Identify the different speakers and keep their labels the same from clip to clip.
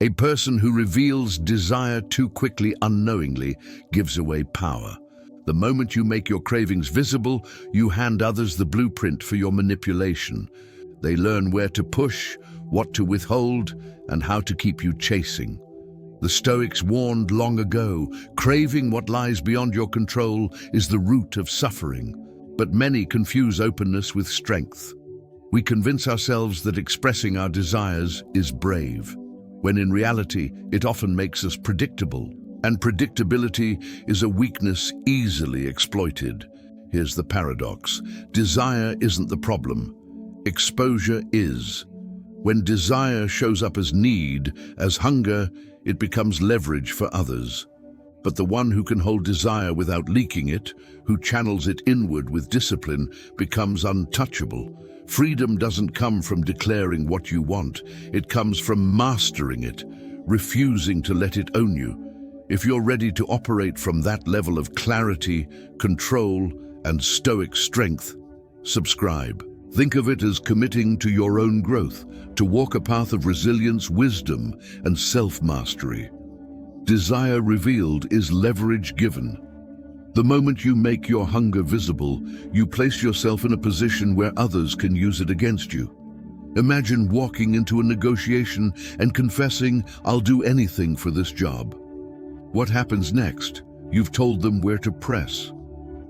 Speaker 1: A person who reveals desire too quickly unknowingly gives away power. The moment you make your cravings visible, you hand others the blueprint for your manipulation. They learn where to push, what to withhold, and how to keep you chasing. The Stoics warned long ago, craving what lies beyond your control is the root of suffering. But many confuse openness with strength. We convince ourselves that expressing our desires is brave, when in reality it often makes us predictable, and predictability is a weakness easily exploited. Here's the paradox. Desire isn't the problem. Exposure is. When desire shows up as need, as hunger, it becomes leverage for others. But the one who can hold desire without leaking it, who channels it inward with discipline, becomes untouchable. Freedom doesn't come from declaring what you want. It comes from mastering it, refusing to let it own you. If you're ready to operate from that level of clarity, control, and stoic strength, subscribe. Think of it as committing to your own growth, to walk a path of resilience, wisdom, and self-mastery. Desire revealed is leverage given. The moment you make your hunger visible, you place yourself in a position where others can use it against you. Imagine walking into a negotiation and confessing, "I'll do anything for this job." What happens next? You've told them where to press.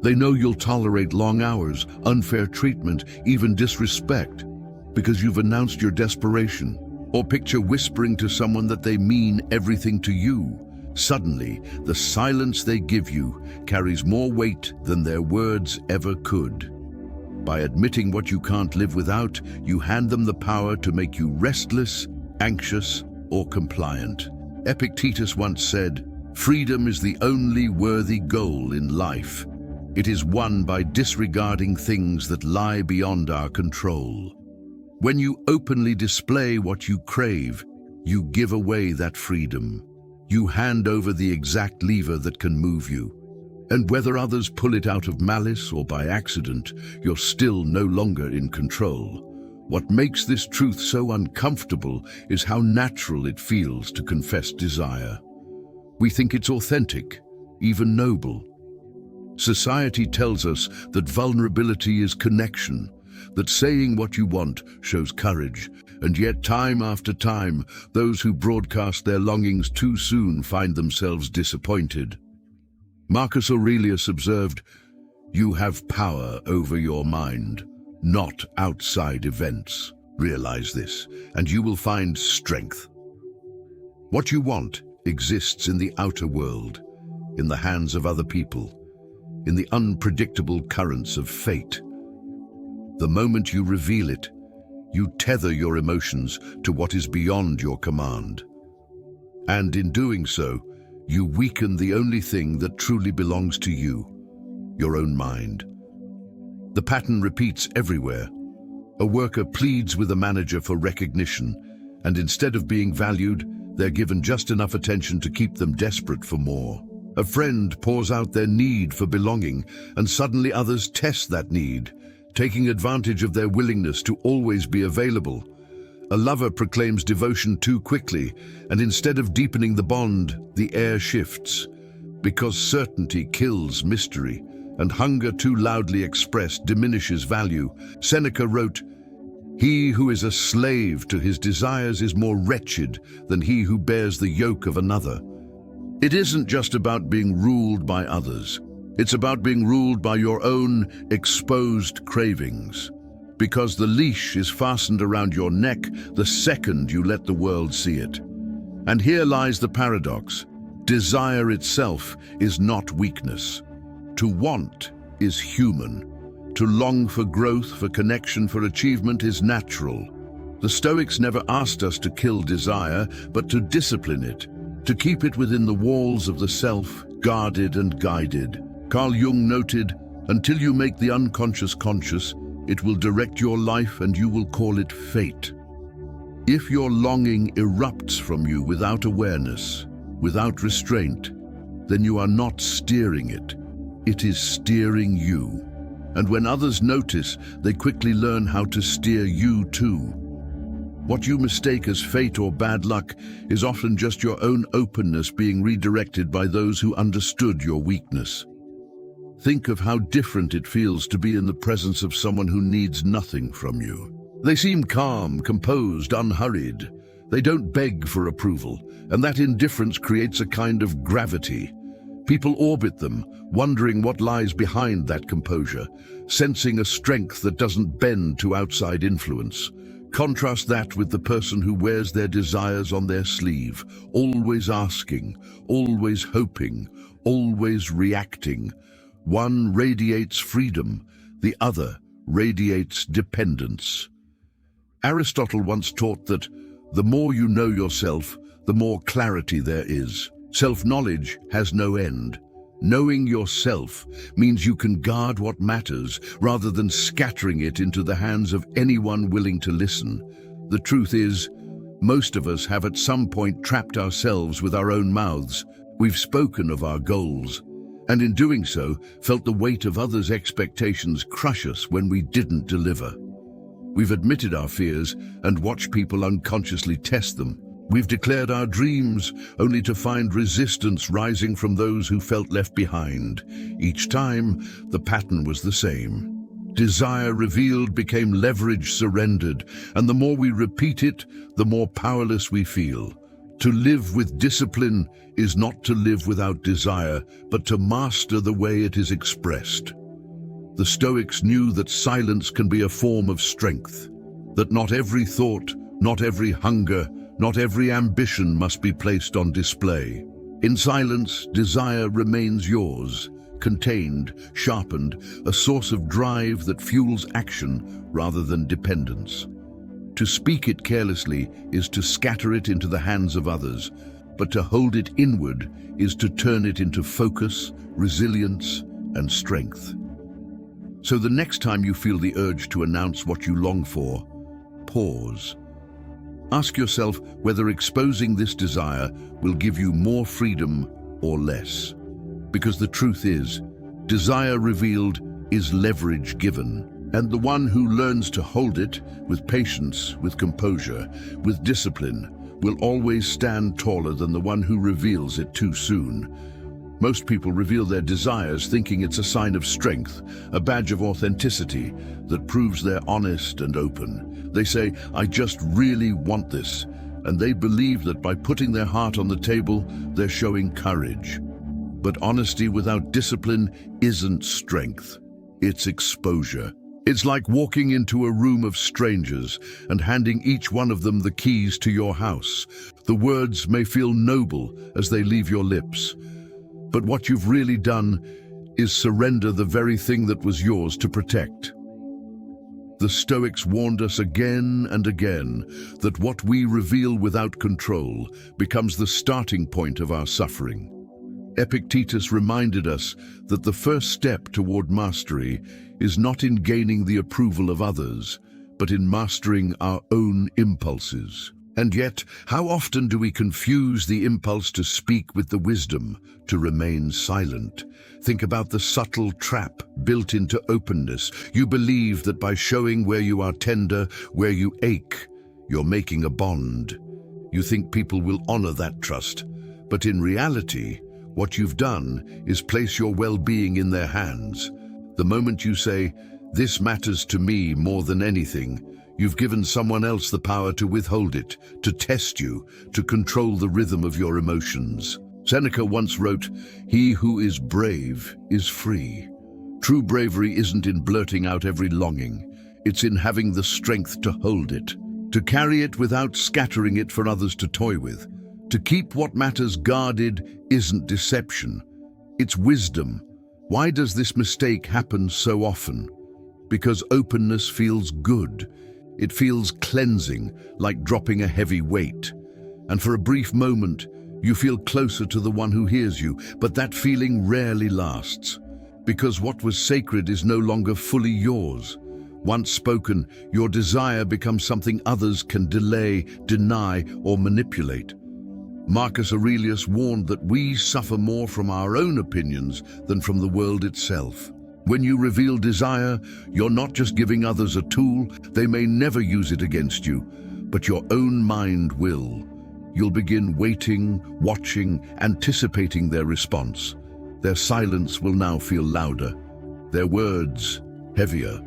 Speaker 1: They know you'll tolerate long hours, unfair treatment, even disrespect, because you've announced your desperation. Or picture whispering to someone that they mean everything to you. Suddenly, the silence they give you carries more weight than their words ever could. By admitting what you can't live without, you hand them the power to make you restless, anxious, or compliant. Epictetus once said, "Freedom is the only worthy goal in life. It is won by disregarding things that lie beyond our control." When you openly display what you crave, you give away that freedom. You hand over the exact lever that can move you. And whether others pull it out of malice or by accident, you're still no longer in control. What makes this truth so uncomfortable is how natural it feels to confess desire. We think it's authentic, even noble. Society tells us that vulnerability is connection, that saying what you want shows courage, and yet time after time, those who broadcast their longings too soon find themselves disappointed. Marcus Aurelius observed, "You have power over your mind, not outside events. Realize this, and you will find strength." What you want exists in the outer world, in the hands of other people, in the unpredictable currents of fate. The moment you reveal it, you tether your emotions to what is beyond your command. And in doing so, you weaken the only thing that truly belongs to you, your own mind. The pattern repeats everywhere. A worker pleads with a manager for recognition, and instead of being valued, they're given just enough attention to keep them desperate for more. A friend pours out their need for belonging, and suddenly others test that need, taking advantage of their willingness to always be available. A lover proclaims devotion too quickly, and instead of deepening the bond, the air shifts. Because certainty kills mystery, and hunger too loudly expressed diminishes value. Seneca wrote, "He who is a slave to his desires is more wretched than he who bears the yoke of another." It isn't just about being ruled by others. It's about being ruled by your own exposed cravings. Because the leash is fastened around your neck the second you let the world see it. And here lies the paradox. Desire itself is not weakness. To want is human. To long for growth, for connection, for achievement is natural. The Stoics never asked us to kill desire, but to discipline it, to keep it within the walls of the self, guarded and guided. Carl Jung noted, "Until you make the unconscious conscious, it will direct your life and you will call it fate." If your longing erupts from you without awareness, without restraint, then you are not steering it. It is steering you. And when others notice, they quickly learn how to steer you too. What you mistake as fate or bad luck is often just your own openness being redirected by those who understood your weakness. Think of how different it feels to be in the presence of someone who needs nothing from you. They seem calm, composed, unhurried. They don't beg for approval, and that indifference creates a kind of gravity. People orbit them, wondering what lies behind that composure, sensing a strength that doesn't bend to outside influence. Contrast that with the person who wears their desires on their sleeve, always asking, always hoping, always reacting. One radiates freedom, the other radiates dependence. Aristotle once taught that the more you know yourself, the more clarity there is. Self-knowledge has no end. Knowing yourself means you can guard what matters rather than scattering it into the hands of anyone willing to listen. The truth is, most of us have at some point trapped ourselves with our own mouths. We've spoken of our goals, and in doing so, felt the weight of others' expectations crush us when we didn't deliver. We've admitted our fears and watched people unconsciously test them. We've declared our dreams only to find resistance rising from those who felt left behind. Each time, the pattern was the same. Desire revealed became leverage surrendered, and the more we repeat it, the more powerless we feel. To live with discipline is not to live without desire, but to master the way it is expressed. The Stoics knew that silence can be a form of strength, that not every thought, not every hunger, not every ambition must be placed on display. In silence, desire remains yours, contained, sharpened, a source of drive that fuels action rather than dependence. To speak it carelessly is to scatter it into the hands of others, but to hold it inward is to turn it into focus, resilience, and strength. So the next time you feel the urge to announce what you long for, pause. Ask yourself whether exposing this desire will give you more freedom or less. Because the truth is, desire revealed is leverage given, and the one who learns to hold it with patience, with composure, with discipline, will always stand taller than the one who reveals it too soon. Most people reveal their desires thinking it's a sign of strength, a badge of authenticity that proves they're honest and open. They say, "I just really want this," and they believe that by putting their heart on the table, they're showing courage. But honesty without discipline isn't strength, it's exposure. It's like walking into a room of strangers and handing each one of them the keys to your house. The words may feel noble as they leave your lips, but what you've really done is surrender the very thing that was yours to protect. The Stoics warned us again and again that what we reveal without control becomes the starting point of our suffering. Epictetus reminded us that the first step toward mastery is not in gaining the approval of others, but in mastering our own impulses. And yet, how often do we confuse the impulse to speak with the wisdom to remain silent? Think about the subtle trap built into openness. You believe that by showing where you are tender, where you ache, you're making a bond. You think people will honor that trust. But in reality, what you've done is place your well-being in their hands. The moment you say, "This matters to me more than anything," you've given someone else the power to withhold it, to test you, to control the rhythm of your emotions. Seneca once wrote, "He who is brave is free." True bravery isn't in blurting out every longing. It's in having the strength to hold it, to carry it without scattering it for others to toy with. To keep what matters guarded isn't deception, it's wisdom. Why does this mistake happen so often? Because openness feels good. It feels cleansing, like dropping a heavy weight. And for a brief moment, you feel closer to the one who hears you, but that feeling rarely lasts. Because what was sacred is no longer fully yours. Once spoken, your desire becomes something others can delay, deny, or manipulate. Marcus Aurelius warned that we suffer more from our own opinions than from the world itself. When you reveal desire, you're not just giving others a tool. They may never use it against you, but your own mind will. You'll begin waiting, watching, anticipating their response. Their silence will now feel louder, their words heavier.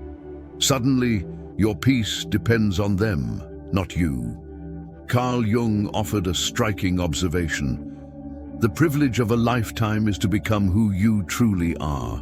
Speaker 1: Suddenly, your peace depends on them, not you. Carl Jung offered a striking observation. The privilege of a lifetime is to become who you truly are.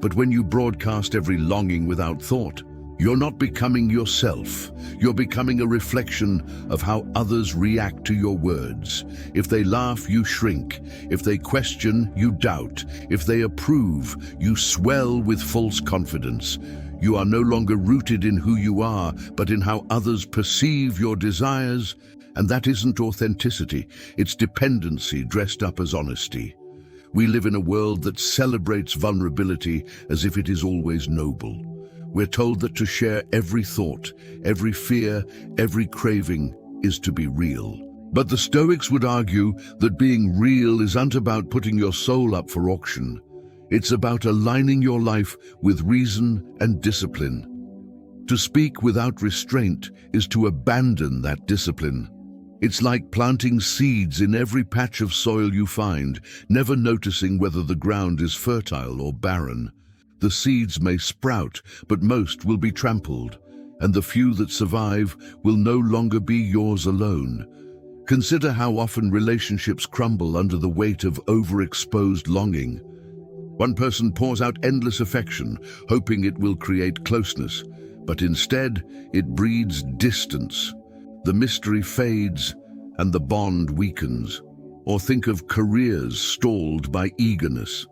Speaker 1: But when you broadcast every longing without thought, you're not becoming yourself. You're becoming a reflection of how others react to your words. If they laugh, you shrink. If they question, you doubt. If they approve, you swell with false confidence. You are no longer rooted in who you are, but in how others perceive your desires. And that isn't authenticity, it's dependency dressed up as honesty. We live in a world that celebrates vulnerability as if it is always noble. We're told that to share every thought, every fear, every craving is to be real. But the Stoics would argue that being real isn't about putting your soul up for auction. It's about aligning your life with reason and discipline. To speak without restraint is to abandon that discipline. It's like planting seeds in every patch of soil you find, never noticing whether the ground is fertile or barren. The seeds may sprout, but most will be trampled, and the few that survive will no longer be yours alone. Consider how often relationships crumble under the weight of overexposed longing. One person pours out endless affection, hoping it will create closeness, but instead it breeds distance. The mystery fades and the bond weakens. Or think of careers stalled by eagerness.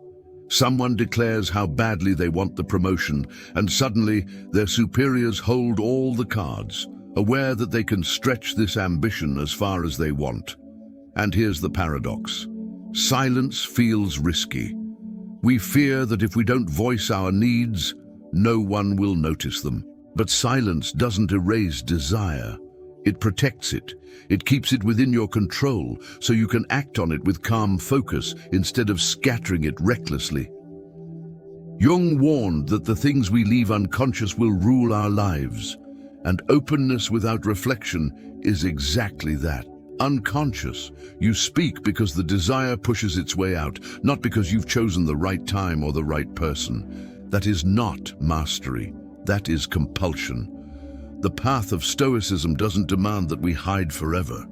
Speaker 1: Someone declares how badly they want the promotion, and suddenly their superiors hold all the cards, aware that they can stretch this ambition as far as they want. And here's the paradox. Silence feels risky. We fear that if we don't voice our needs, no one will notice them. But silence doesn't erase desire. It protects it. It keeps it within your control, so you can act on it with calm focus instead of scattering it recklessly. Jung warned that the things we leave unconscious will rule our lives, and openness without reflection is exactly that. Unconscious. You speak because the desire pushes its way out, not because you've chosen the right time or the right person. That is not mastery. That is compulsion. The path of Stoicism doesn't demand that we hide forever,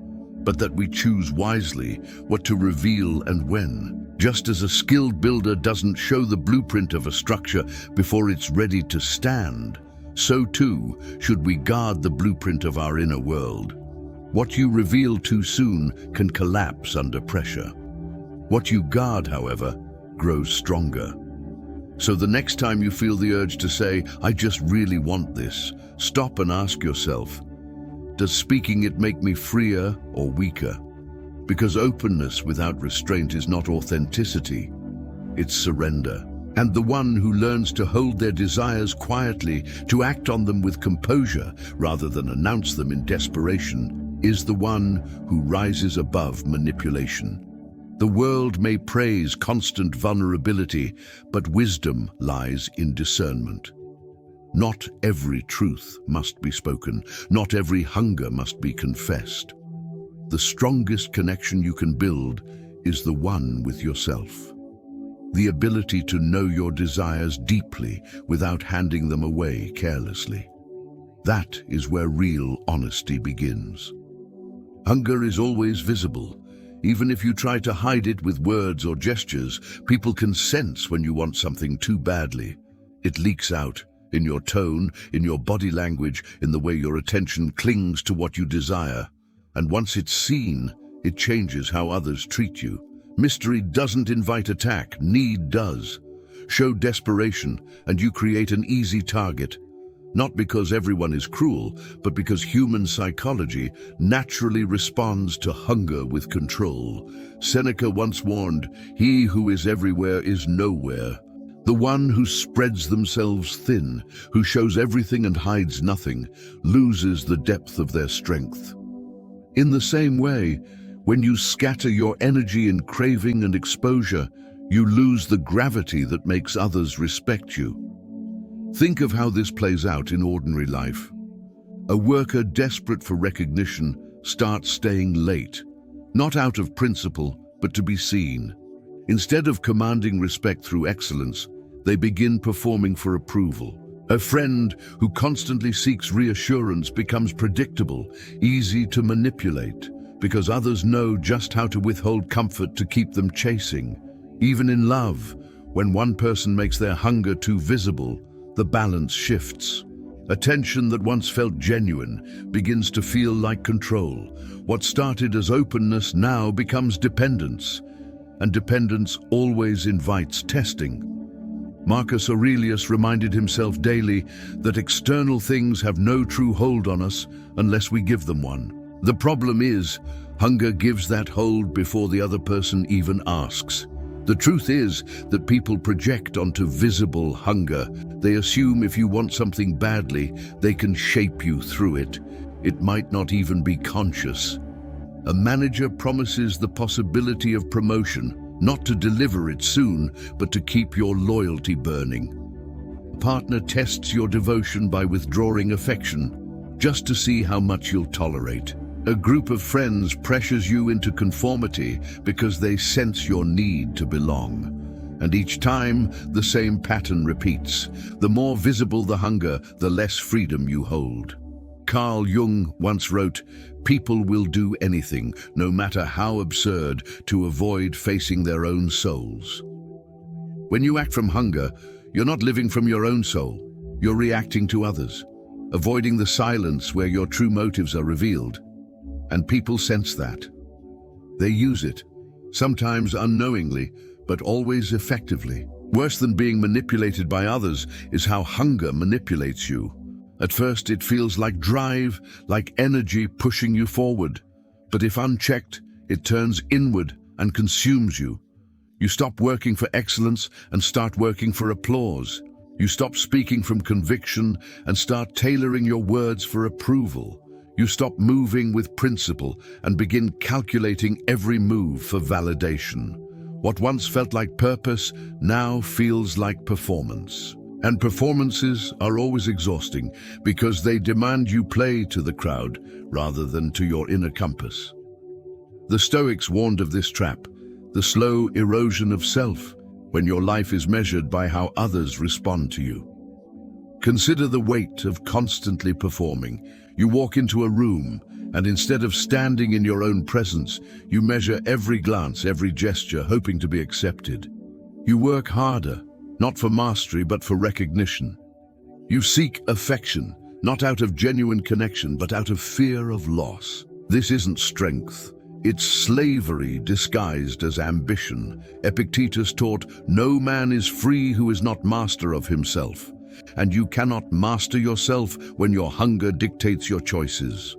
Speaker 1: but that we choose wisely what to reveal and when. Just as a skilled builder doesn't show the blueprint of a structure before it's ready to stand, so too should we guard the blueprint of our inner world. What you reveal too soon can collapse under pressure. What you guard, however, grows stronger. So the next time you feel the urge to say, "I just really want this," stop and ask yourself, does speaking it make me freer or weaker? Because openness without restraint is not authenticity, it's surrender. And the one who learns to hold their desires quietly, to act on them with composure rather than announce them in desperation, is the one who rises above manipulation. The world may praise constant vulnerability, but wisdom lies in discernment. Not every truth must be spoken. Not every hunger must be confessed. The strongest connection you can build is the one with yourself. The ability to know your desires deeply without handing them away carelessly. That is where real honesty begins. Hunger is always visible. Even if you try to hide it with words or gestures, people can sense when you want something too badly. It leaks out in your tone, in your body language, in the way your attention clings to what you desire. And once it's seen, it changes how others treat you. Mystery doesn't invite attack, need does. Show desperation, and you create an easy target. Not because everyone is cruel, but because human psychology naturally responds to hunger with control. Seneca once warned, "He who is everywhere is nowhere." The one who spreads themselves thin, who shows everything and hides nothing, loses the depth of their strength. In the same way, when you scatter your energy in craving and exposure, you lose the gravity that makes others respect you. Think of how this plays out in ordinary life. A worker desperate for recognition starts staying late, not out of principle, but to be seen. Instead of commanding respect through excellence, they begin performing for approval. A friend who constantly seeks reassurance becomes predictable, easy to manipulate, because others know just how to withhold comfort to keep them chasing. Even in love, when one person makes their hunger too visible, the balance shifts. Attention that once felt genuine begins to feel like control. What started as openness now becomes dependence, and dependence always invites testing. Marcus Aurelius reminded himself daily that external things have no true hold on us unless we give them one. The problem is, hunger gives that hold before the other person even asks. The truth is that people project onto visible hunger. They assume if you want something badly, they can shape you through it. It might not even be conscious. A manager promises the possibility of promotion, not to deliver it soon, but to keep your loyalty burning. A partner tests your devotion by withdrawing affection, just to see how much you'll tolerate. A group of friends pressures you into conformity because they sense your need to belong. And each time, the same pattern repeats. The more visible the hunger, the less freedom you hold. Carl Jung once wrote, "People will do anything, no matter how absurd, to avoid facing their own souls." When you act from hunger, you're not living from your own soul. You're reacting to others, avoiding the silence where your true motives are revealed. And people sense that. They use it, sometimes unknowingly, but always effectively. Worse than being manipulated by others is how hunger manipulates you. At first it feels like drive, like energy pushing you forward. But if unchecked, it turns inward and consumes you. You stop working for excellence and start working for applause. You stop speaking from conviction and start tailoring your words for approval. You stop moving with principle and begin calculating every move for validation. What once felt like purpose now feels like performance. And performances are always exhausting because they demand you play to the crowd rather than to your inner compass. The Stoics warned of this trap, the slow erosion of self, when your life is measured by how others respond to you. Consider the weight of constantly performing. You walk into a room, and instead of standing in your own presence, you measure every glance, every gesture, hoping to be accepted. You work harder, not for mastery, but for recognition. You seek affection, not out of genuine connection, but out of fear of loss. This isn't strength. It's slavery disguised as ambition. Epictetus taught, "No man is free who is not master of himself." And you cannot master yourself when your hunger dictates your choices.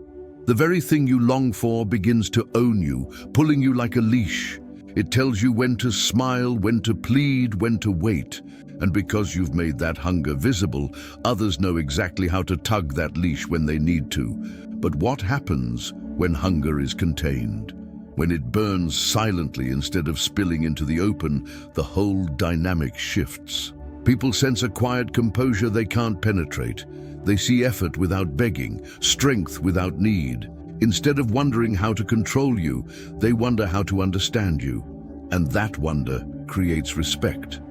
Speaker 1: The very thing you long for begins to own you, pulling you like a leash. It tells you when to smile, when to plead, when to wait. And because you've made that hunger visible, others know exactly how to tug that leash when they need to. But what happens when hunger is contained? When it burns silently instead of spilling into the open, the whole dynamic shifts. People sense a quiet composure they can't penetrate. They see effort without begging, strength without need. Instead of wondering how to control you, they wonder how to understand you. And that wonder creates respect.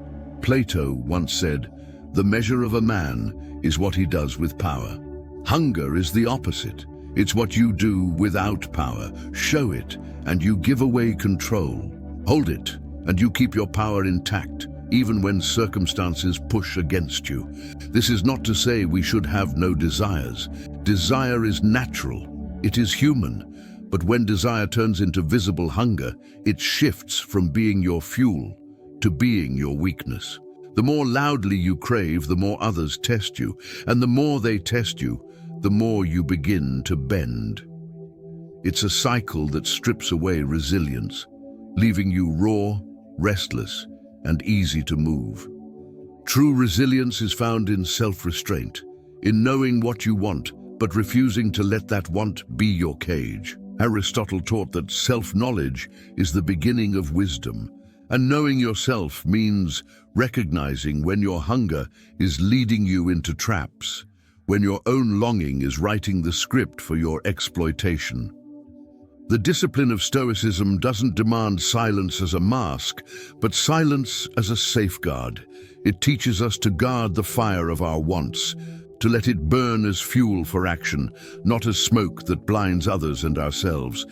Speaker 1: Plato once said, "The measure of a man is what he does with power." Hunger is the opposite. It's what you do without power. Show it, and you give away control. Hold it, and you keep your power intact, even when circumstances push against you. This is not to say we should have no desires. Desire is natural. It is human. But when desire turns into visible hunger, it shifts from being your fuel to being your weakness. The more loudly you crave, the more others test you. And the more they test you, the more you begin to bend. It's a cycle that strips away resilience, leaving you raw, restless, and easy to move. True resilience is found in self-restraint, in knowing what you want, but refusing to let that want be your cage. Aristotle taught that self-knowledge is the beginning of wisdom, and knowing yourself means recognizing when your hunger is leading you into traps, when your own longing is writing the script for your exploitation. The discipline of Stoicism doesn't demand silence as a mask, but silence as a safeguard. It teaches us to guard the fire of our wants, to let it burn as fuel for action, not as smoke that blinds others and ourselves.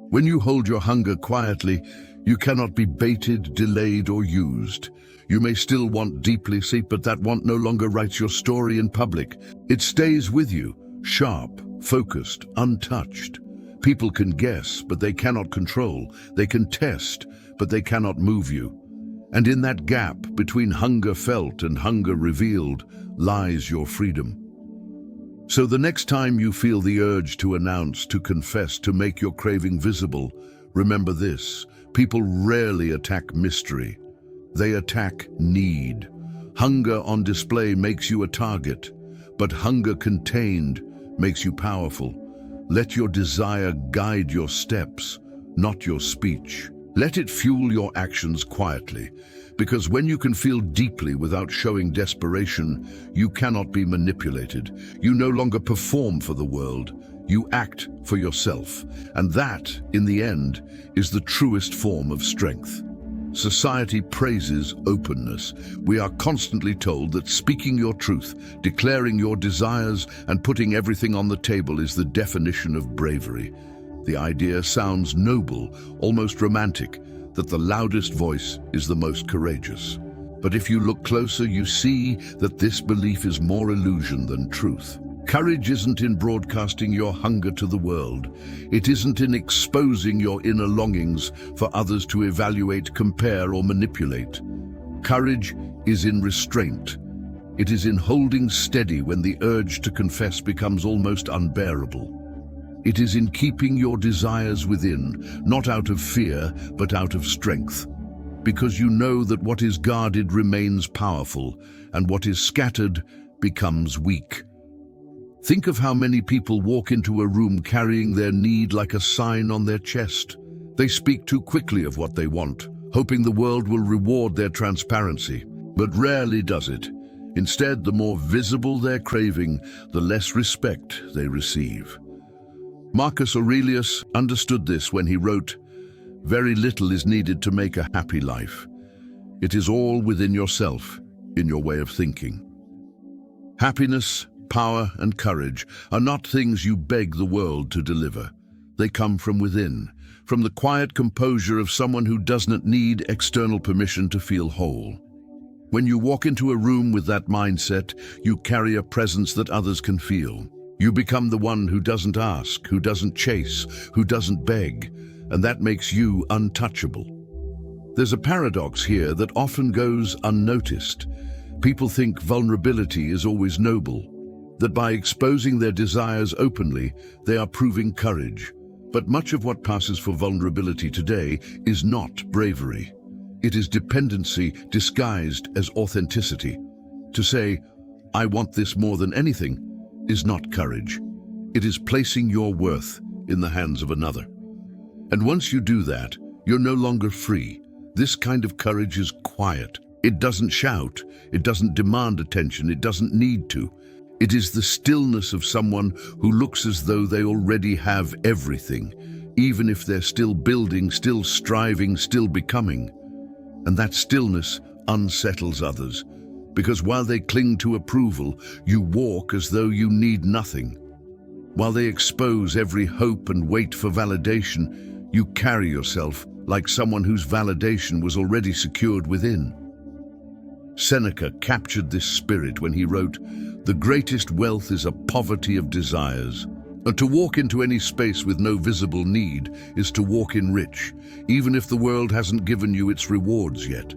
Speaker 1: When you hold your hunger quietly, you cannot be baited, delayed, or used. You may still want deeply, but that want no longer writes your story in public. It stays with you, sharp, focused, untouched. People can guess, but they cannot control. They can test, but they cannot move you. And in that gap between hunger felt and hunger revealed lies your freedom. So the next time you feel the urge to announce, to confess, to make your craving visible, remember this: people rarely attack mystery. They attack need. Hunger on display makes you a target, but hunger contained makes you powerful. Let your desire guide your steps, not your speech. Let it fuel your actions quietly, because when you can feel deeply without showing desperation, you cannot be manipulated. You no longer perform for the world, you act for yourself. And that, in the end, is the truest form of strength. Society praises openness. We are constantly told that speaking your truth, declaring your desires, and putting everything on the table is the definition of bravery. The idea sounds noble, almost romantic, that the loudest voice is the most courageous. But if you look closer, you see that this belief is more illusion than truth. Courage isn't in broadcasting your hunger to the world. It isn't in exposing your inner longings for others to evaluate, compare, or manipulate. Courage is in restraint. It is in holding steady when the urge to confess becomes almost unbearable. It is in keeping your desires within, not out of fear, but out of strength. Because you know that what is guarded remains powerful, and what is scattered becomes weak. Think of how many people walk into a room carrying their need like a sign on their chest. They speak too quickly of what they want, hoping the world will reward their transparency, but rarely does it. Instead, the more visible their craving, the less respect they receive. Marcus Aurelius understood this when he wrote, "Very little is needed to make a happy life. It is all within yourself, in your way of thinking." Happiness, power, and courage are not things you beg the world to deliver. They come from within, from the quiet composure of someone who does not need external permission to feel whole. When you walk into a room with that mindset, you carry a presence that others can feel. You become the one who doesn't ask, who doesn't chase, who doesn't beg, and that makes you untouchable. There's a paradox here that often goes unnoticed. People think vulnerability is always noble, that by exposing their desires openly, they are proving courage. But much of what passes for vulnerability today is not bravery. It is dependency disguised as authenticity. To say, "I want this more than anything," is not courage. It is placing your worth in the hands of another. And once you do that, you're no longer free. This kind of courage is quiet. It doesn't shout. It doesn't demand attention. It doesn't need to. It is the stillness of someone who looks as though they already have everything, even if they're still building, still striving, still becoming. And that stillness unsettles others, because while they cling to approval, you walk as though you need nothing. While they expose every hope and wait for validation, you carry yourself like someone whose validation was already secured within. Seneca captured this spirit when he wrote, "The greatest wealth is a poverty of desires." And to walk into any space with no visible need is to walk in rich, even if the world hasn't given you its rewards yet.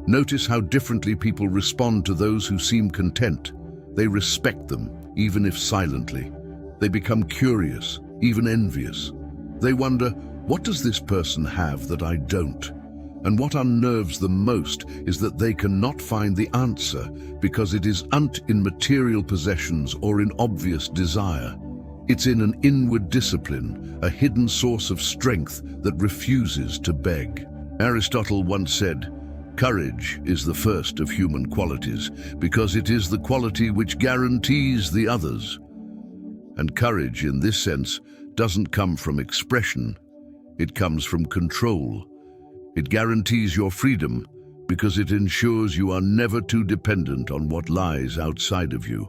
Speaker 1: Notice how differently people respond to those who seem content. They respect them, even if silently. They become curious, even envious. They wonder, what does this person have that I don't? And what unnerves them most is that they cannot find the answer because it isn't in material possessions or in obvious desire. It's in an inward discipline, a hidden source of strength that refuses to beg. Aristotle once said, Courage is the first of human qualities because it is the quality which guarantees the others. And courage, in this sense, doesn't come from expression. It comes from control. It guarantees your freedom because it ensures you are never too dependent on what lies outside of you.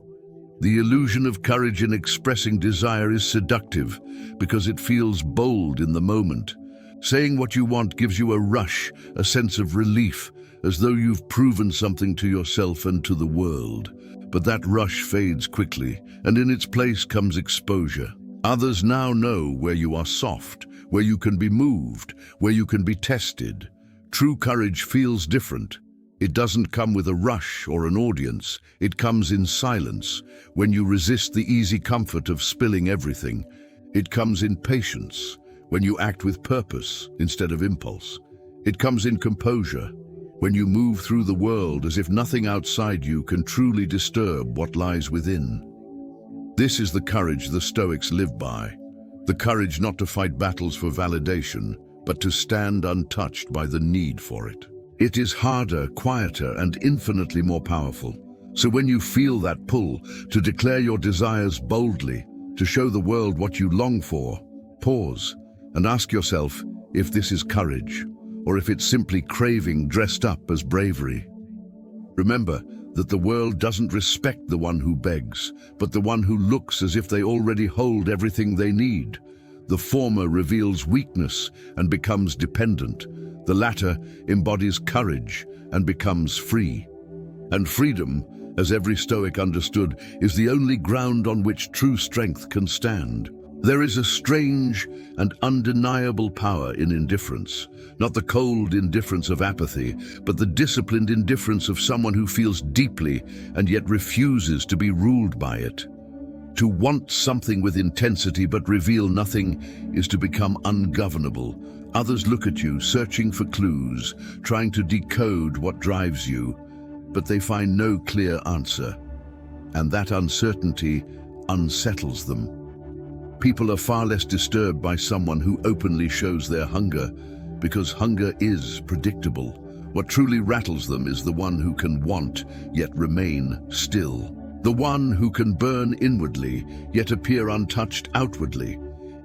Speaker 1: The illusion of courage in expressing desire is seductive because it feels bold in the moment. Saying what you want gives you a rush, a sense of relief, as though you've proven something to yourself and to the world. But that rush fades quickly, and in its place comes exposure. Others now know where you are soft, where you can be moved, where you can be tested. True courage feels different. It doesn't come with a rush or an audience. It comes in silence, when you resist the easy comfort of spilling everything. It comes in patience, when you act with purpose instead of impulse. It comes in composure, when you move through the world as if nothing outside you can truly disturb what lies within. This is the courage the Stoics live by. The courage not to fight battles for validation, but to stand untouched by the need for it. It is harder, quieter, and infinitely more powerful. So when you feel that pull to declare your desires boldly, to show the world what you long for, pause and ask yourself if this is courage, or if it's simply craving dressed up as bravery. Remember that the world doesn't respect the one who begs, but the one who looks as if they already hold everything they need. The former reveals weakness and becomes dependent. The latter embodies courage and becomes free. And freedom, as every Stoic understood, is the only ground on which true strength can stand. There is a strange and undeniable power in indifference, not the cold indifference of apathy, but the disciplined indifference of someone who feels deeply and yet refuses to be ruled by it. To want something with intensity but reveal nothing is to become ungovernable. Others look at you, searching for clues, trying to decode what drives you, but they find no clear answer. And that uncertainty unsettles them. People are far less disturbed by someone who openly shows their hunger, because hunger is predictable. What truly rattles them is the one who can want, yet remain still. The one who can burn inwardly, yet appear untouched outwardly.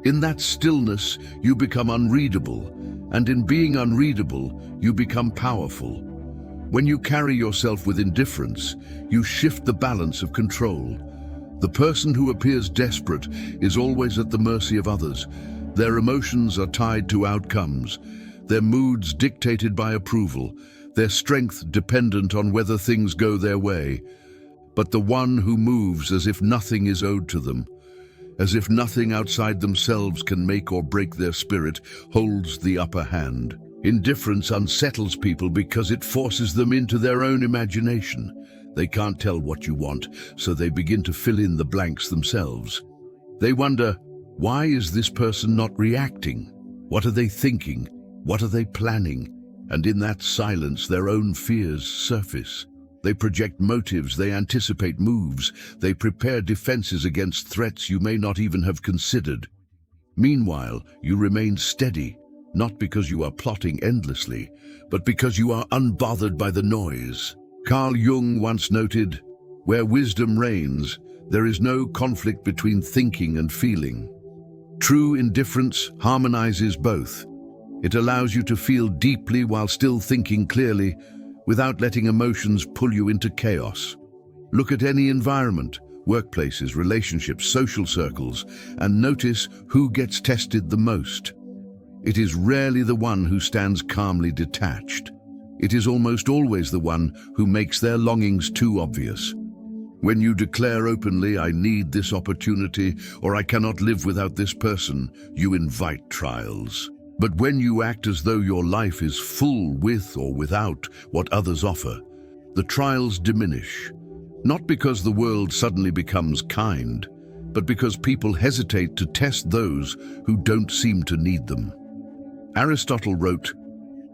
Speaker 1: In that stillness, you become unreadable, and in being unreadable, you become powerful. When you carry yourself with indifference, you shift the balance of control. The person who appears desperate is always at the mercy of others. Their emotions are tied to outcomes, their moods dictated by approval, their strength dependent on whether things go their way. But the one who moves as if nothing is owed to them, as if nothing outside themselves can make or break their spirit, holds the upper hand. Indifference unsettles people because it forces them into their own imagination. They can't tell what you want, so they begin to fill in the blanks themselves. They wonder, why is this person not reacting? What are they thinking? What are they planning? And in that silence, their own fears surface. They project motives, they anticipate moves, they prepare defenses against threats you may not even have considered. Meanwhile, you remain steady, not because you are plotting endlessly, but because you are unbothered by the noise. Carl Jung once noted, "Where wisdom reigns, there is no conflict between thinking and feeling." True indifference harmonizes both. It allows you to feel deeply while still thinking clearly, without letting emotions pull you into chaos. Look at any environment, workplaces, relationships, social circles, and notice who gets tested the most. It is rarely the one who stands calmly detached. It is almost always the one who makes their longings too obvious. When you declare openly, "I need this opportunity," or "I cannot live without this person," you invite trials. But when you act as though your life is full with or without what others offer, the trials diminish. Not because the world suddenly becomes kind, but because people hesitate to test those who don't seem to need them. Aristotle wrote,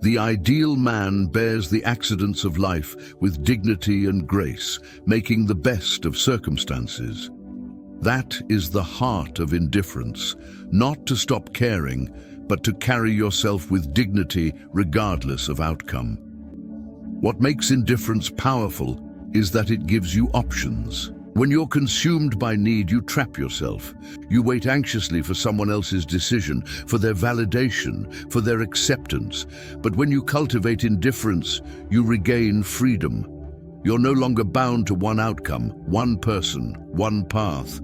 Speaker 1: "The ideal man bears the accidents of life with dignity and grace, making the best of circumstances." That is the heart of indifference, not to stop caring, but to carry yourself with dignity regardless of outcome. What makes indifference powerful is that it gives you options. When you're consumed by need, you trap yourself. You wait anxiously for someone else's decision, for their validation, for their acceptance. But when you cultivate indifference, you regain freedom. You're no longer bound to one outcome, one person, one path.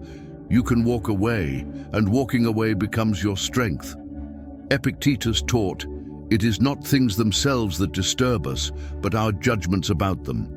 Speaker 1: You can walk away, and walking away becomes your strength. Epictetus taught, "It is not things themselves that disturb us, but our judgments about them."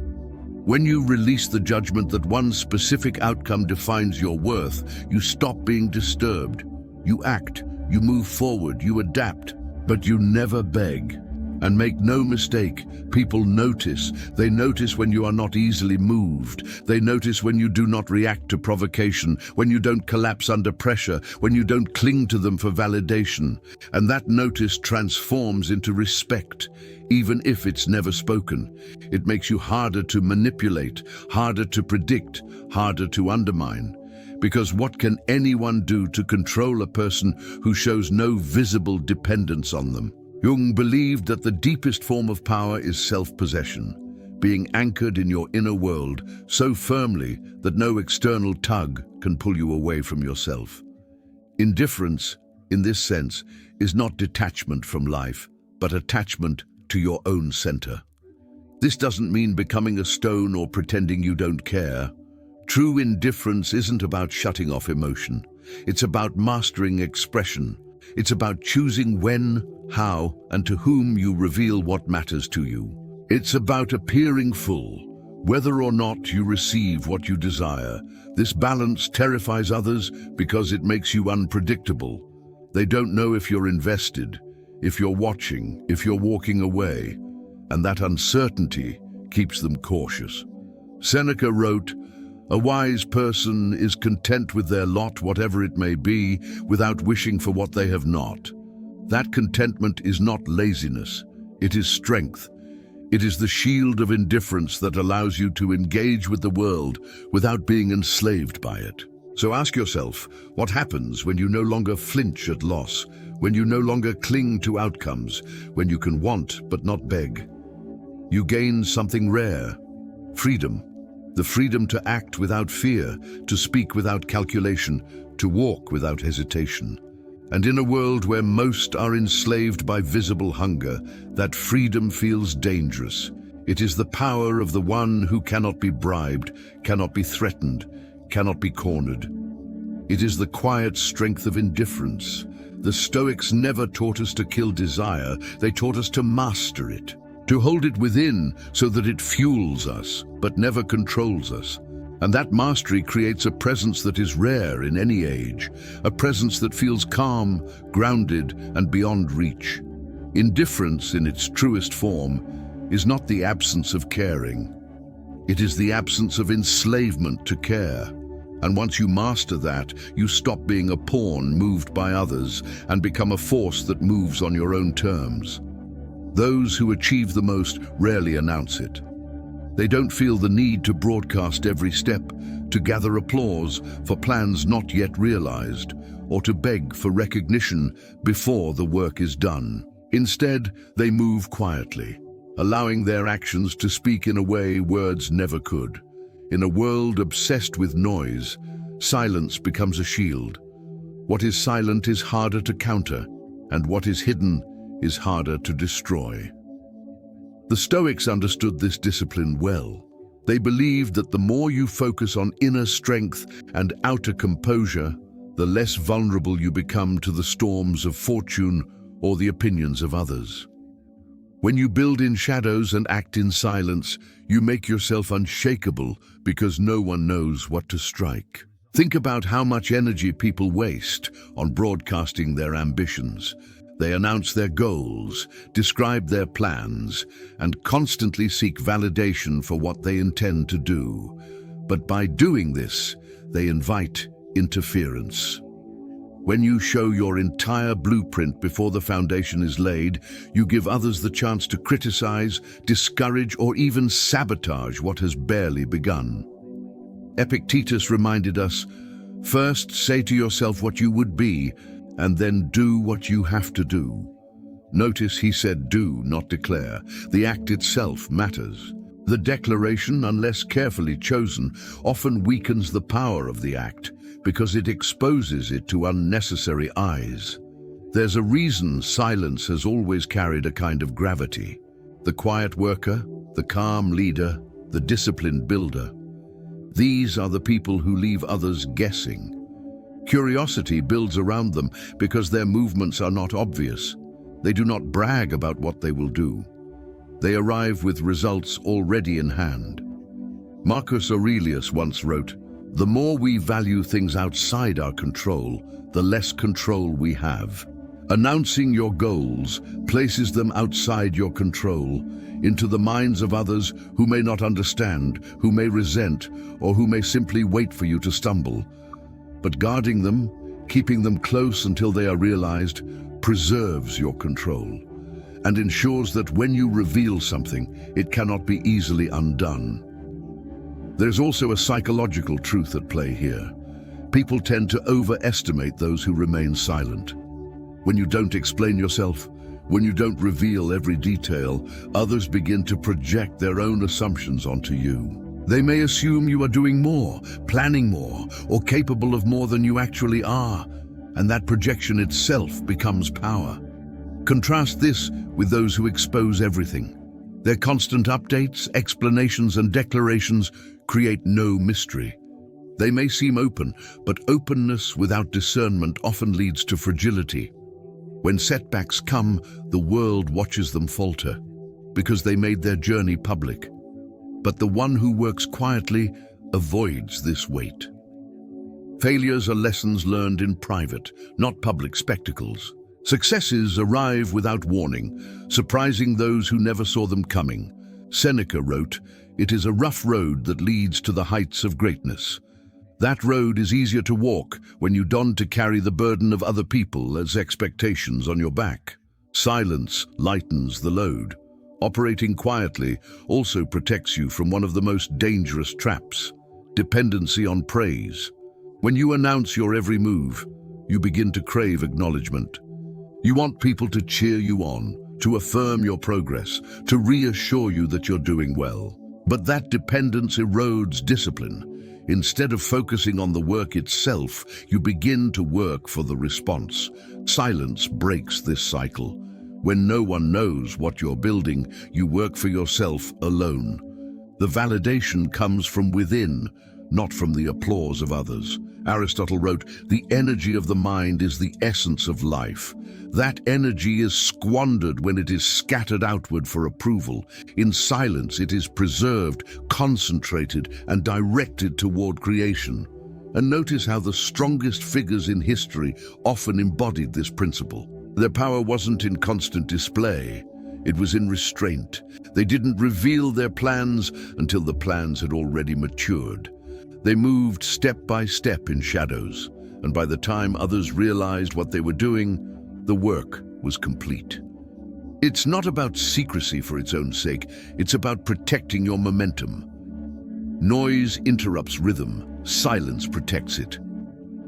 Speaker 1: When you release the judgment that one specific outcome defines your worth, you stop being disturbed. You act, you move forward, you adapt, but you never beg. And make no mistake, people notice. They notice when you are not easily moved. They notice when you do not react to provocation, when you don't collapse under pressure, when you don't cling to them for validation. And that notice transforms into respect, even if it's never spoken. It makes you harder to manipulate, harder to predict, harder to undermine. Because what can anyone do to control a person who shows no visible dependence on them? Jung believed that the deepest form of power is self-possession, being anchored in your inner world so firmly that no external tug can pull you away from yourself. Indifference, in this sense, is not detachment from life, but attachment to your own center. This doesn't mean becoming a stone or pretending you don't care. True indifference isn't about shutting off emotion. It's about mastering expression. It's about choosing when, how, and to whom you reveal what matters to you. It's about appearing full, whether or not you receive what you desire. This balance terrifies others because it makes you unpredictable. They don't know if you're invested, if you're watching, if you're walking away, and that uncertainty keeps them cautious. Seneca wrote, "A wise person is content with their lot, whatever it may be, without wishing for what they have not." That contentment is not laziness, it is strength. It is the shield of indifference that allows you to engage with the world without being enslaved by it. So ask yourself, what happens when you no longer flinch at loss, when you no longer cling to outcomes, when you can want but not beg? You gain something rare, freedom. The freedom to act without fear, to speak without calculation, to walk without hesitation. And in a world where most are enslaved by visible hunger, that freedom feels dangerous. It is the power of the one who cannot be bribed, cannot be threatened, cannot be cornered. It is the quiet strength of indifference. The Stoics never taught us to kill desire, they taught us to master it. To hold it within so that it fuels us, but never controls us. And that mastery creates a presence that is rare in any age, a presence that feels calm, grounded, and beyond reach. Indifference, in its truest form, is not the absence of caring. It is the absence of enslavement to care. And once you master that, you stop being a pawn moved by others and become a force that moves on your own terms. Those who achieve the most rarely announce it. They don't feel the need to broadcast every step, to gather applause for plans not yet realized, or to beg for recognition before the work is done. Instead, they move quietly, allowing their actions to speak in a way words never could. In a world obsessed with noise, silence becomes a shield. What is silent is harder to counter, and what is hidden is harder to destroy. The Stoics understood this discipline well. They believed that the more you focus on inner strength and outer composure, the less vulnerable you become to the storms of fortune or the opinions of others. When you build in shadows and act in silence, you make yourself unshakable because no one knows what to strike. Think about how much energy people waste on broadcasting their ambitions. They announce their goals, describe their plans, and constantly seek validation for what they intend to do. But by doing this, they invite interference. When you show your entire blueprint before the foundation is laid, you give others the chance to criticize, discourage, or even sabotage what has barely begun. Epictetus reminded us, first say to yourself what you would be, and then do what you have to do. Notice he said do, not declare. The act itself matters. The declaration, unless carefully chosen, often weakens the power of the act because it exposes it to unnecessary eyes. There's a reason silence has always carried a kind of gravity. The quiet worker, the calm leader, the disciplined builder. These are the people who leave others guessing. Curiosity builds around them because their movements are not obvious. They do not brag about what they will do. They arrive with results already in hand. Marcus Aurelius once wrote, "The more we value things outside our control, the less control we have." Announcing your goals places them outside your control, into the minds of others who may not understand, who may resent, or who may simply wait for you to stumble. But guarding them, keeping them close until they are realized, preserves your control and ensures that when you reveal something, it cannot be easily undone. There's also a psychological truth at play here. People tend to overestimate those who remain silent. When you don't explain yourself, when you don't reveal every detail, others begin to project their own assumptions onto you. They may assume you are doing more, planning more, or capable of more than you actually are, and that projection itself becomes power. Contrast this with those who expose everything. Their constant updates, explanations, and declarations create no mystery. They may seem open, but openness without discernment often leads to fragility. When setbacks come, the world watches them falter, because they made their journey public. But the one who works quietly avoids this weight. Failures are lessons learned in private, not public spectacles. Successes arrive without warning, surprising those who never saw them coming. Seneca wrote, "It is a rough road that leads to the heights of greatness." That road is easier to walk when you don't to carry the burden of other people as expectations on your back. Silence lightens the load. Operating quietly also protects you from one of the most dangerous traps, dependency on praise. When you announce your every move, you begin to crave acknowledgement. You want people to cheer you on, to affirm your progress, to reassure you that you're doing well. But that dependence erodes discipline. Instead of focusing on the work itself, you begin to work for the response. Silence breaks this cycle. When no one knows what you're building, you work for yourself alone. The validation comes from within, not from the applause of others. Aristotle wrote, "The energy of the mind is the essence of life." That energy is squandered when it is scattered outward for approval. In silence, it is preserved, concentrated, and directed toward creation. And notice how the strongest figures in history often embodied this principle. Their power wasn't in constant display. It was in restraint. They didn't reveal their plans until the plans had already matured. They moved step by step in shadows, and by the time others realized what they were doing, the work was complete. It's not about secrecy for its own sake, it's about protecting your momentum. Noise interrupts rhythm, silence protects it.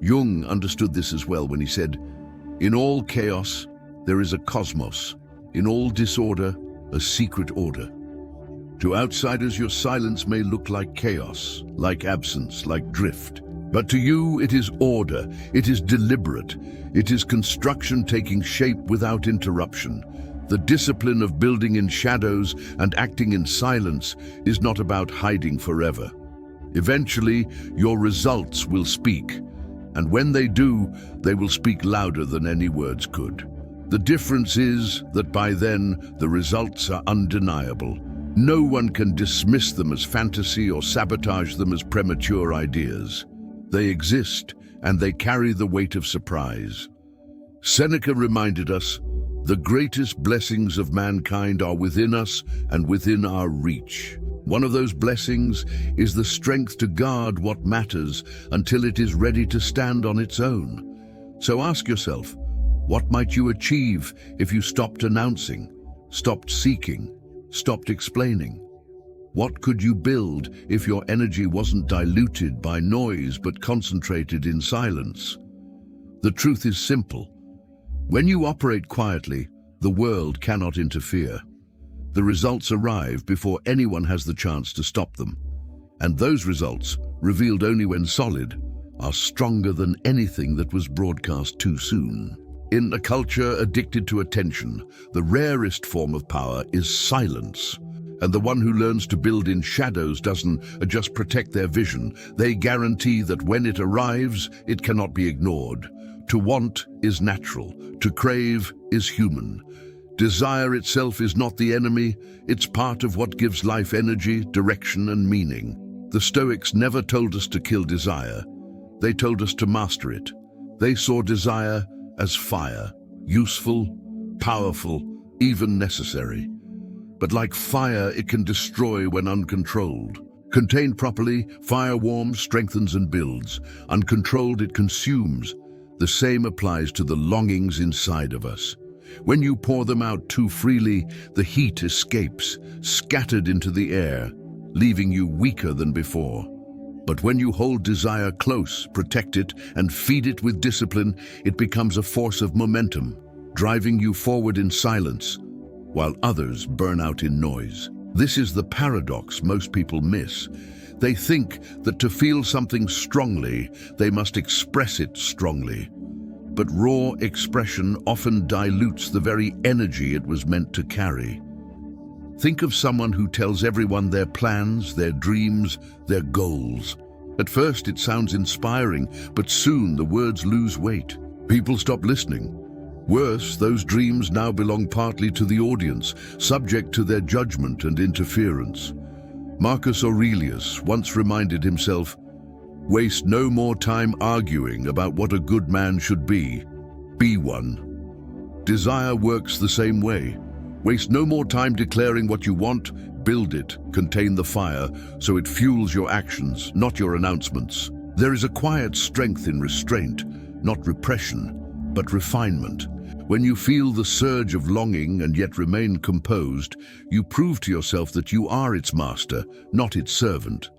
Speaker 1: Jung understood this as well when he said, "In all chaos, there is a cosmos. In all disorder, a secret order." To outsiders, your silence may look like chaos, like absence, like drift. But to you, it is order, it is deliberate, it is construction taking shape without interruption. The discipline of building in shadows and acting in silence is not about hiding forever. Eventually, your results will speak, and when they do, they will speak louder than any words could. The difference is that by then, the results are undeniable. No one can dismiss them as fantasy or sabotage them as premature ideas. They exist, and they carry the weight of surprise. Seneca reminded us, "The greatest blessings of mankind are within us and within our reach." One of those blessings is the strength to guard what matters until it is ready to stand on its own. So ask yourself, what might you achieve if you stopped announcing, stopped seeking, stopped explaining? What could you build if your energy wasn't diluted by noise but concentrated in silence? The truth is simple. When you operate quietly, The world cannot interfere. The results arrive before anyone has the chance to stop them. And those results, revealed only when solid, are stronger than anything that was broadcast too soon. In a culture addicted to attention, the rarest form of power is silence. And the one who learns to build in shadows doesn't just protect their vision. They guarantee that when it arrives, it cannot be ignored. To want is natural. To crave is human. Desire itself is not the enemy. It's part of what gives life energy, direction, and meaning. The Stoics never told us to kill desire. They told us to master it. They saw desire as fire, useful, powerful, even necessary. But like fire, it can destroy when uncontrolled. Contained properly, fire warms, strengthens, and builds. Uncontrolled, it consumes. The same applies to the longings inside of us. When you pour them out too freely, the heat escapes, scattered into the air, leaving you weaker than before. But when you hold desire close, protect it, and feed it with discipline, it becomes a force of momentum, driving you forward in silence, while others burn out in noise. This is the paradox most people miss. They think that to feel something strongly, they must express it strongly. But raw expression often dilutes the very energy it was meant to carry. Think of someone who tells everyone their plans, their dreams, their goals. At first it sounds inspiring, but soon the words lose weight. People stop listening. Worse, those dreams now belong partly to the audience, subject to their judgment and interference. Marcus Aurelius once reminded himself, "Waste no more time arguing about what a good man should be one." Desire works the same way. Waste no more time declaring what you want, build it, contain the fire, so it fuels your actions, not your announcements. There is a quiet strength in restraint, not repression, but refinement. When you feel the surge of longing and yet remain composed, you prove to yourself that you are its master, not its servant.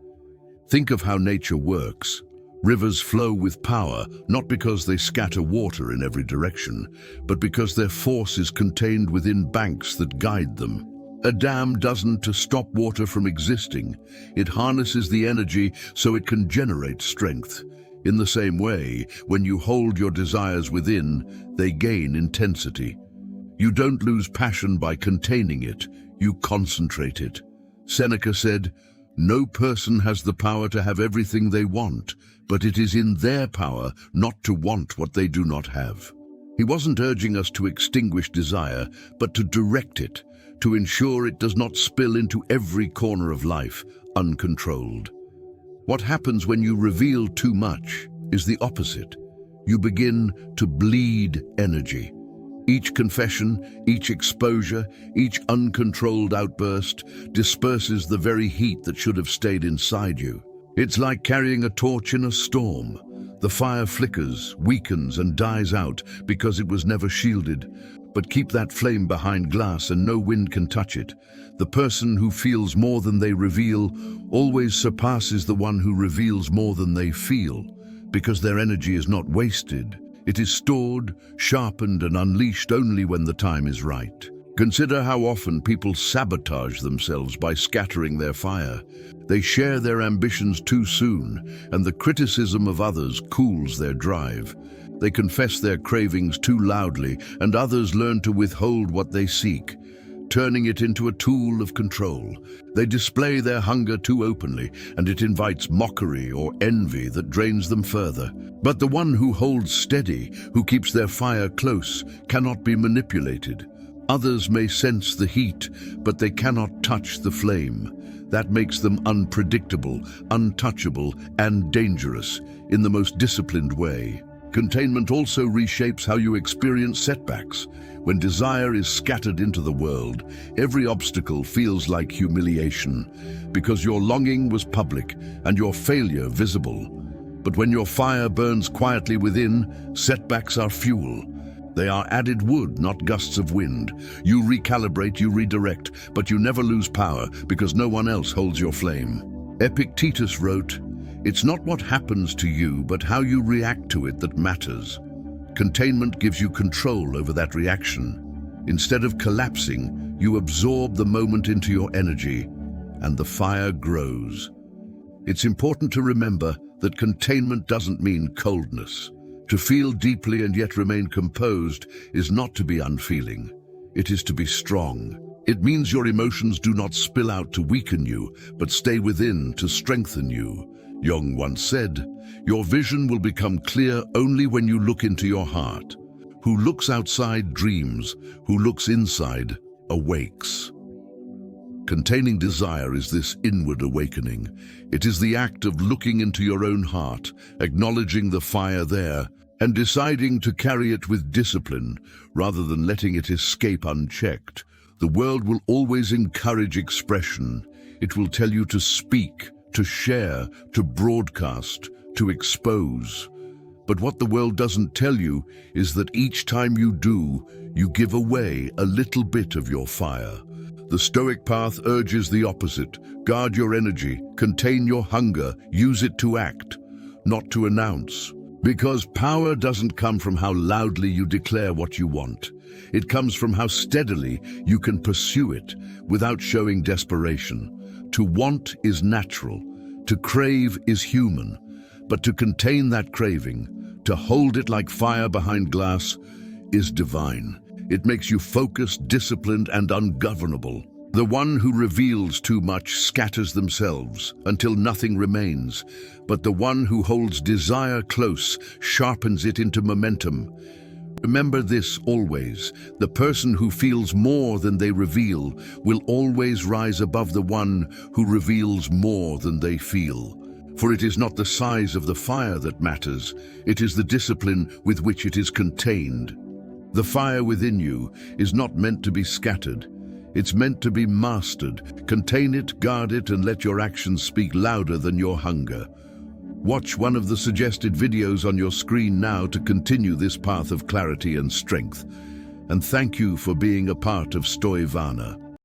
Speaker 1: Think of how nature works. Rivers flow with power, not because they scatter water in every direction, but because their force is contained within banks that guide them. A dam doesn't to stop water from existing. It harnesses the energy so it can generate strength. In the same way, when you hold your desires within, they gain intensity. You don't lose passion by containing it, you concentrate it. Seneca said, "No person has the power to have everything they want, but it is in their power not to want what they do not have." He wasn't urging us to extinguish desire, but to direct it, to ensure it does not spill into every corner of life, uncontrolled. What happens when you reveal too much is the opposite. You begin to bleed energy. Each confession, each exposure, each uncontrolled outburst disperses the very heat that should have stayed inside you. It's like carrying a torch in a storm. The fire flickers, weakens, and dies out because it was never shielded. But keep that flame behind glass and no wind can touch it. The person who feels more than they reveal always surpasses the one who reveals more than they feel, because their energy is not wasted. It is stored, sharpened, and unleashed only when the time is right. Consider how often people sabotage themselves by scattering their fire. They share their ambitions too soon, and the criticism of others cools their drive. They confess their cravings too loudly, and others learn to withhold what they seek, turning it into a tool of control. They display their hunger too openly, and it invites mockery or envy that drains them further. But the one who holds steady, who keeps their fire close, cannot be manipulated. Others may sense the heat, but they cannot touch the flame. That makes them unpredictable, untouchable, and dangerous in the most disciplined way. Containment also reshapes how you experience setbacks. When desire is scattered into the world, every obstacle feels like humiliation, because your longing was public and your failure visible. But when your fire burns quietly within, setbacks are fuel. They are added wood, not gusts of wind. You recalibrate, you redirect, but you never lose power because no one else holds your flame. Epictetus wrote, "It's not what happens to you, but how you react to it that matters." Containment gives you control over that reaction. Instead of collapsing, you absorb the moment into your energy, and the fire grows. It's important to remember that containment doesn't mean coldness. To feel deeply and yet remain composed is not to be unfeeling. It is to be strong. It means your emotions do not spill out to weaken you, but stay within to strengthen you. Jung once said, "Your vision will become clear only when you look into your heart. Who looks outside dreams, who looks inside awakes." Containing desire is this inward awakening. It is the act of looking into your own heart, acknowledging the fire there, and deciding to carry it with discipline rather than letting it escape unchecked. The world will always encourage expression. It will tell you to speak, to share, to broadcast, to expose. But what the world doesn't tell you is that each time you do, you give away a little bit of your fire. The Stoic path urges the opposite. Guard your energy, contain your hunger, use it to act, not to announce. Because power doesn't come from how loudly you declare what you want. It comes from how steadily you can pursue it without showing desperation. To want is natural, to crave is human, but to contain that craving, to hold it like fire behind glass, is divine. It makes you focused, disciplined, and ungovernable. The one who reveals too much scatters themselves until nothing remains, but the one who holds desire close sharpens it into momentum. Remember this always: the person who feels more than they reveal will always rise above the one who reveals more than they feel. For it is not the size of the fire that matters, it is the discipline with which it is contained. The fire within you is not meant to be scattered. It's meant to be mastered. Contain it, guard it, and let your actions speak louder than your hunger. Watch one of the suggested videos on your screen now to continue this path of clarity and strength. And thank you for being a part of Stoivana.